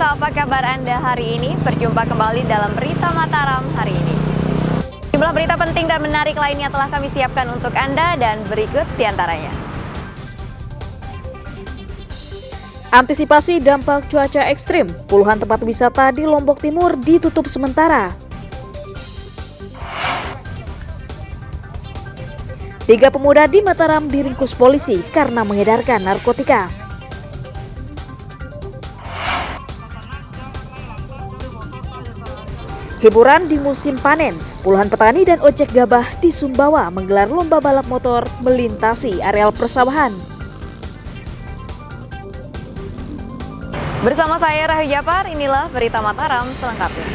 pemirsa, apa kabar Anda hari ini? Berjumpa kembali dalam Berita Mataram hari ini. Jumlah berita penting dan menarik lainnya telah kami siapkan untuk Anda dan berikut diantaranya. Antisipasi dampak cuaca ekstrim, puluhan tempat wisata di Lombok Timur ditutup sementara. 3 pemuda di Mataram diringkus polisi karena mengedarkan narkotika. Hiburan di musim panen, puluhan petani dan ojek gabah di Sumbawa menggelar lomba balap motor melintasi areal persawahan. Bersama saya Rahayu Japar, inilah Berita Mataram selengkapnya.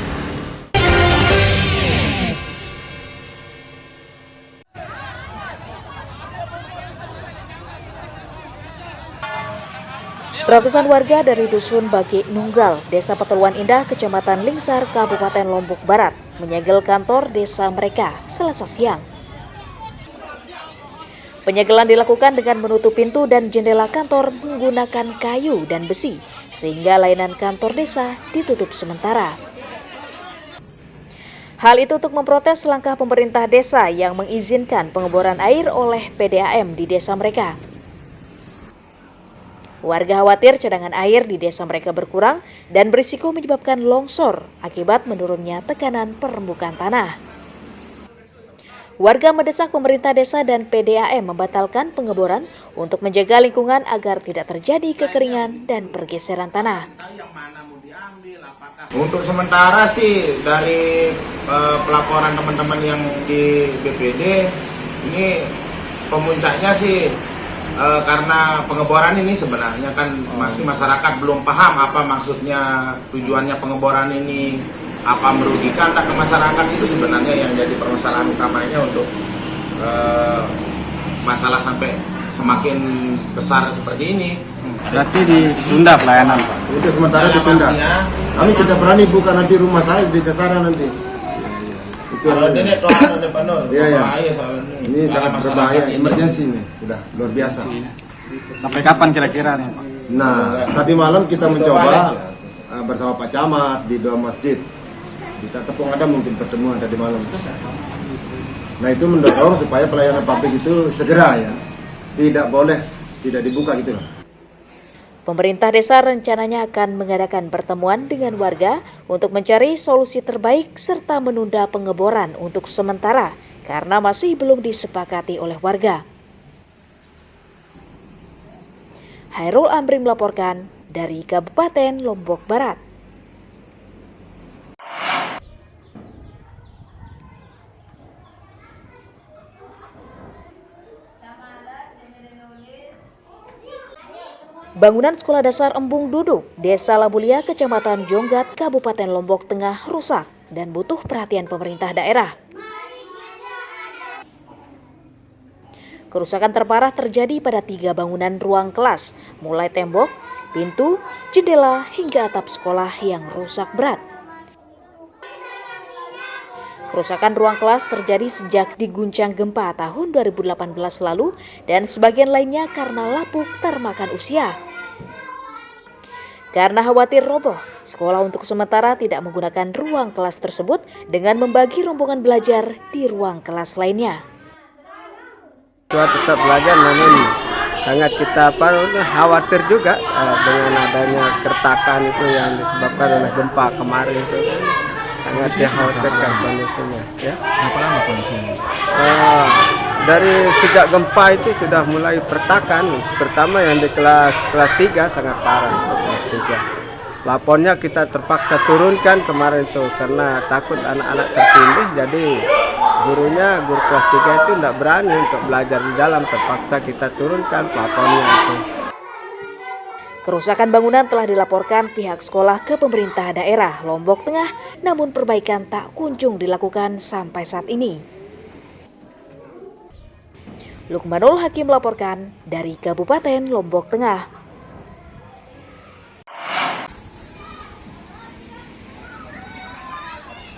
Ratusan warga dari Dusun Bagi Nunggal, Desa Petuluan Indah, Kecamatan Lingsar, Kabupaten Lombok Barat, menyegel kantor desa mereka Selasa siang. Penyegelan dilakukan dengan menutup pintu dan jendela kantor menggunakan kayu dan besi, sehingga layanan kantor desa ditutup sementara. Hal itu untuk memprotes langkah pemerintah desa yang mengizinkan pengeboran air oleh PDAM di desa mereka. Warga khawatir cadangan air di desa mereka berkurang dan berisiko menyebabkan longsor akibat menurunnya tekanan permukaan tanah. Warga mendesak pemerintah desa dan PDAM membatalkan pengeboran untuk menjaga lingkungan agar tidak terjadi kekeringan dan pergeseran tanah. Untuk sementara sih dari pelaporan teman-teman yang di BPD ini pemuncaknya sih karena pengeboran ini sebenarnya kan masih masyarakat belum paham apa maksudnya, tujuannya pengeboran ini, apa merugikan tak ke masyarakat, itu sebenarnya yang jadi permasalahan utamanya untuk masalah sampai semakin besar seperti ini. Masih ditunda pelayanan, Pak. Itu sementara ditunda. Kami tidak berani buka nanti rumah saya di Cesara nanti. Kalau ini bahaya soalnya. Ini sangat berbahaya, emergensi ini, sudah luar biasa. Sampai kapan kira-kira nih, Pak? Nah, tadi malam kita mencoba bersama Pak Camat di 2 masjid. Kita tepung ada mungkin pertemuan tadi malam. Nah, itu mendorong supaya pelayanan publik itu segera ya, tidak boleh tidak dibuka gitu loh. Pemerintah desa rencananya akan mengadakan pertemuan dengan warga untuk mencari solusi terbaik serta menunda pengeboran untuk sementara karena masih belum disepakati oleh warga. Hairul Amri melaporkan dari Kabupaten Lombok Barat. Bangunan Sekolah Dasar Embung Duduk, Desa Labulia, Kecamatan Jonggat, Kabupaten Lombok Tengah rusak dan butuh perhatian pemerintah daerah. Kerusakan terparah terjadi pada 3 bangunan ruang kelas, mulai tembok, pintu, jendela, hingga atap sekolah yang rusak berat. Kerusakan ruang kelas terjadi sejak diguncang gempa tahun 2018 lalu dan sebagian lainnya karena lapuk termakan usia. Karena khawatir roboh, sekolah untuk sementara tidak menggunakan ruang kelas tersebut dengan membagi rombongan belajar di ruang kelas lainnya. Tetap belajar, namun sangat kita khawatir juga dengan adanya keretakan itu yang disebabkan oleh gempa kemarin itu. Sangat dikhawatirkan kondisinya. Ya. Berapa lama kondisinya? Dari sejak gempa itu sudah mulai pertakan. Pertama yang di kelas 3 sangat parah. Kelas 3. Lapornya kita terpaksa turunkan kemarin itu karena takut anak-anak tertindih. Jadi guru kelas 3 itu tidak berani untuk belajar di dalam. Terpaksa kita turunkan plafonnya itu. Kerusakan bangunan telah dilaporkan pihak sekolah ke pemerintah daerah Lombok Tengah, namun perbaikan tak kunjung dilakukan sampai saat ini. Lukmanul Hakim melaporkan dari Kabupaten Lombok Tengah.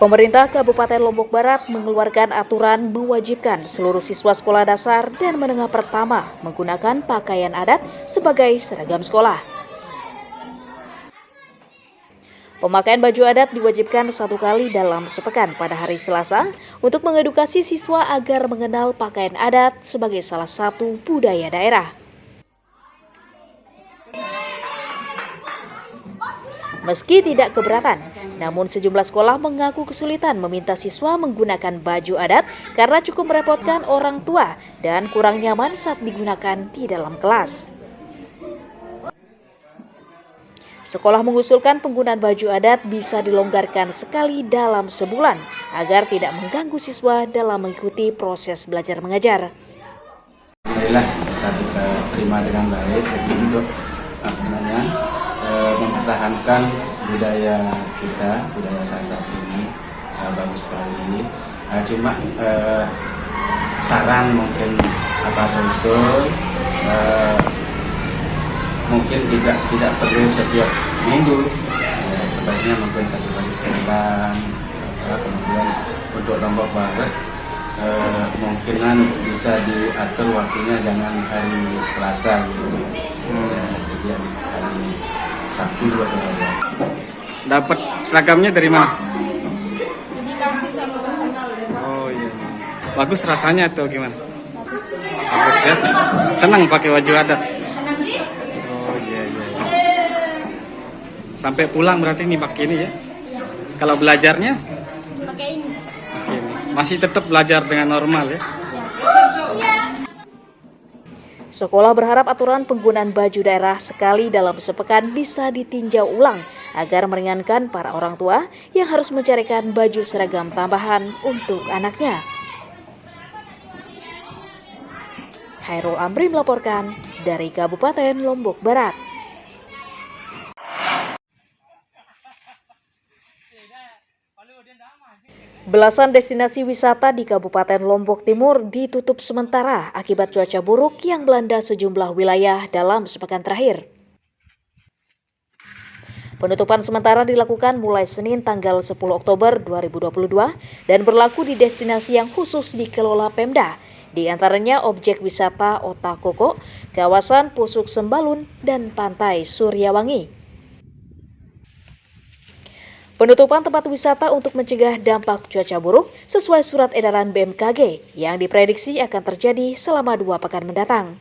Pemerintah Kabupaten Lombok Barat mengeluarkan aturan mewajibkan seluruh siswa sekolah dasar dan menengah pertama menggunakan pakaian adat sebagai seragam sekolah. Pemakaian baju adat diwajibkan 1 kali dalam sepekan pada hari Selasa untuk mengedukasi siswa agar mengenal pakaian adat sebagai salah satu budaya daerah. Meski tidak keberatan, namun sejumlah sekolah mengaku kesulitan meminta siswa menggunakan baju adat karena cukup merepotkan orang tua dan kurang nyaman saat digunakan di dalam kelas. Sekolah mengusulkan penggunaan baju adat bisa dilonggarkan sekali dalam sebulan agar tidak mengganggu siswa dalam mengikuti proses belajar mengajar. Alhamdulillah bisa kita terima dengan baik. Jadi untuk mempertahankan budaya kita, budaya Sasak ini bagus sekali. Cuma saran mungkin usul mungkin tidak perlu setiap minggu, sebaiknya mungkin 1 kali sebulan. Kemudian untuk Lombok Barat mungkinan bisa diatur waktunya jangan hari Selasa gitu. Jadi hari Sabtu atau hari. Dapat seragamnya dari mana? Dikasih sama orang kenal. Oh iya. Bagus rasanya atau gimana? Bagus ya. Senang pakai baju adat. Oh iya. Sampai pulang berarti nih pakai ini ya. Kalau belajarnya? Pakai ini. Masih tetap belajar dengan normal ya. Sekolah berharap aturan penggunaan baju daerah sekali dalam sepekan bisa ditinjau ulang agar meringankan para orang tua yang harus mencarikan baju seragam tambahan untuk anaknya. Hairul Amri melaporkan dari Kabupaten Lombok Barat. Belasan destinasi wisata di Kabupaten Lombok Timur ditutup sementara akibat cuaca buruk yang melanda sejumlah wilayah dalam sepekan terakhir. Penutupan sementara dilakukan mulai Senin tanggal 10 Oktober 2022 dan berlaku di destinasi yang khusus dikelola Pemda, di antaranya objek wisata Otakoko, kawasan Pusuk Sembalun, dan Pantai Suryawangi. Penutupan tempat wisata untuk mencegah dampak cuaca buruk sesuai surat edaran BMKG yang diprediksi akan terjadi selama 2 pekan mendatang.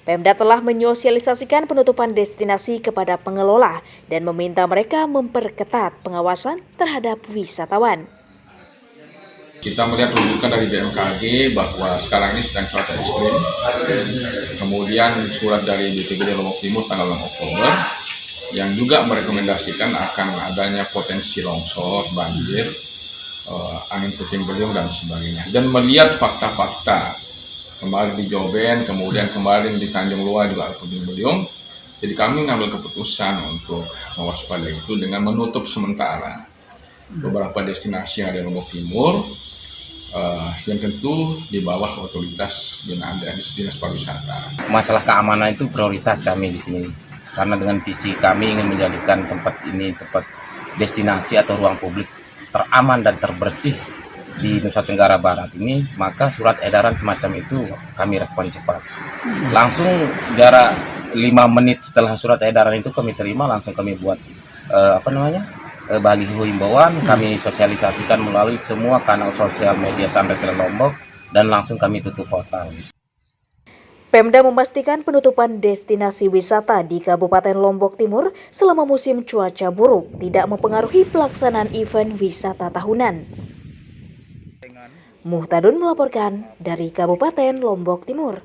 Pemda telah menyosialisasikan penutupan destinasi kepada pengelola dan meminta mereka memperketat pengawasan terhadap wisatawan. Kita melihat rujukan dari BMKG bahwa sekarang ini sedang cuaca ekstrim. Kemudian surat dari BPBD Lombok Timur tanggal 6 Oktober yang juga merekomendasikan akan adanya potensi longsor, banjir, angin puting beliung dan sebagainya. Dan melihat fakta-fakta kemarin di Joben, kemudian kemarin di Tanjung Luar juga ada puting beliung. Jadi kami mengambil keputusan untuk mewaspadai itu dengan menutup sementara beberapa destinasi yang ada di Lombok Timur, yang tentu di bawah otoritas dinas pariwisata. Masalah keamanan itu prioritas kami di sini. Karena dengan visi kami ingin menjadikan tempat ini tempat destinasi atau ruang publik teraman dan terbersih di Nusa Tenggara Barat ini, maka surat edaran semacam itu kami respon cepat. Langsung jarak 5 menit setelah surat edaran itu kami terima, langsung kami buat baliho himbauan, kami sosialisasikan melalui semua kanal sosial media Sunrise Lombok dan langsung kami tutup portal. Pemda memastikan penutupan destinasi wisata di Kabupaten Lombok Timur selama musim cuaca buruk tidak mempengaruhi pelaksanaan event wisata tahunan. Muhtadun melaporkan dari Kabupaten Lombok Timur.